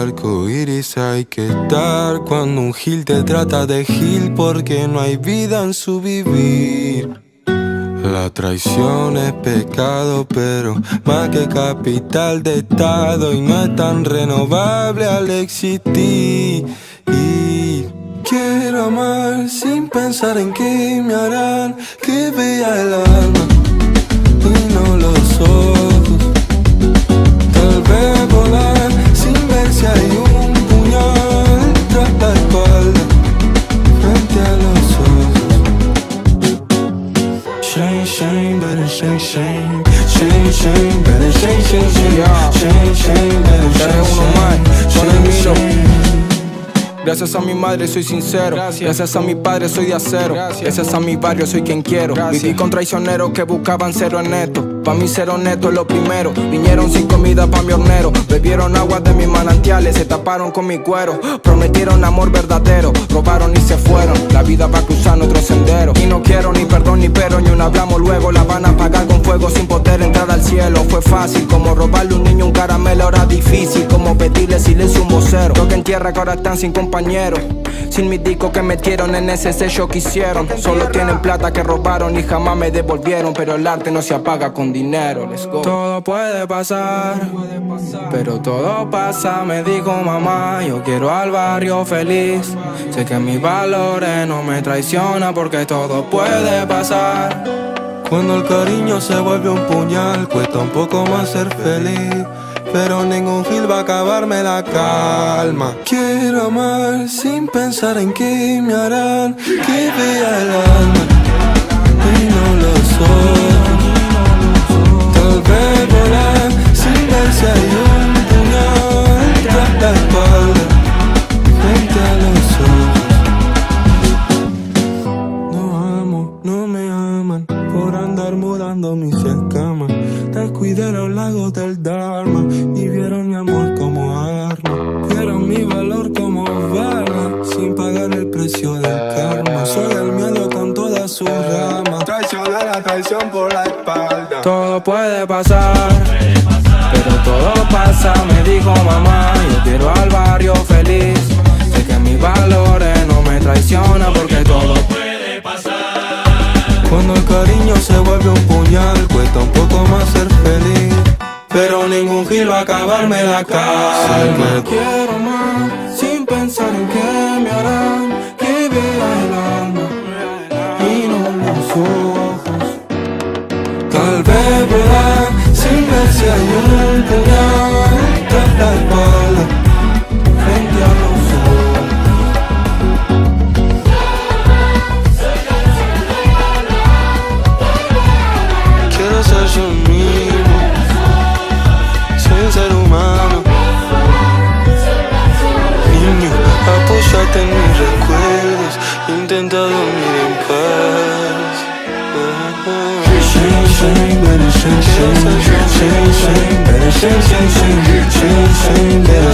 arco iris hay que estar cuando un gil te trata de gil porque no hay vida en su vivir. La traición es pecado, pero más que capital de estado y no es tan renovable al existir. Y quiero amar sin pensar en qué me harán, que vea el alma y no los ojos. Tal vez volar sin ver si hay un puñal tras la espalda frente a los ojos. Shame, shame, better shame, shame. Shame, shame, better shame, shame, shame. Shame, shame, better shame, shame. Shame. Gracias a mi madre soy sincero, gracias a mi padre soy de acero, gracias a mi barrio soy quien quiero. Viví con traicioneros que buscaban ser honestos, pa' mí ser honesto es lo primero. Vinieron sin comida pa' mi hornero, bebieron agua de mis manantiales, se taparon con mi cuero. Prometieron amor verdadero, robaron y se fueron. La vida va cruzando otro sendero y no quiero ni perdón ni pero, ni un hablamos luego. La van a apagar con fuego sin poder entrar al cielo. Fue fácil como robarle a un niño un caramelo, ahora difícil como pedirle silencio a un vocero. Lo que en tierra que ahora están sin compañeros, sin mis discos que metieron en ese sello que hicieron. Solo tienen plata que robaron y jamás me devolvieron, pero el arte no se apaga con dinero. Let's go. Todo puede pasar, pero todo pasa, me dijo mamá. Yo quiero al barrio feliz, sé que mis valores no me traicionan porque todo puede pasar. Cuando el cariño se vuelve un puñal, cuesta un poco más ser feliz, pero ningún gil va a acabarme la calma. Quiero amar sin pensar en qué me harán, que vea el alma y no los ojos. Tal vez volar sin ver si hay un puñal tras la espalda frente a los ojos. No amo, no me aman por andar mudando mis escamas. Descuidé los lagos del Dharma y vieron mi amor como arma. Vieron mi valor como bala sin pagar el precio del karma. Soy el miedo con todas sus ramas. Traiciona la traición por la espalda. Todo puede pasar, pero todo pasa, me dijo mamá. Yo quiero al barrio feliz, sé que mis valores no me traicionan porque todo puede pasar. Cuando el cariño se vuelve un puñal, cuesta un poco más ser feliz, pero ningún gil va a acabarme la calma. Quiero amar sin pensar en qué me harán, que vea el alma y no los ojos. Tal vez volar sin ver si hay un puñal tras la espalda frente a los ojos. Quiero ser yo mismo, sin ser humano. Niño, apóyate en mis recuerdos, intenta dormir en paz. Shame, shame, better shame, shame. Shame, shame, better shame, shame, shame. Shame, shame, better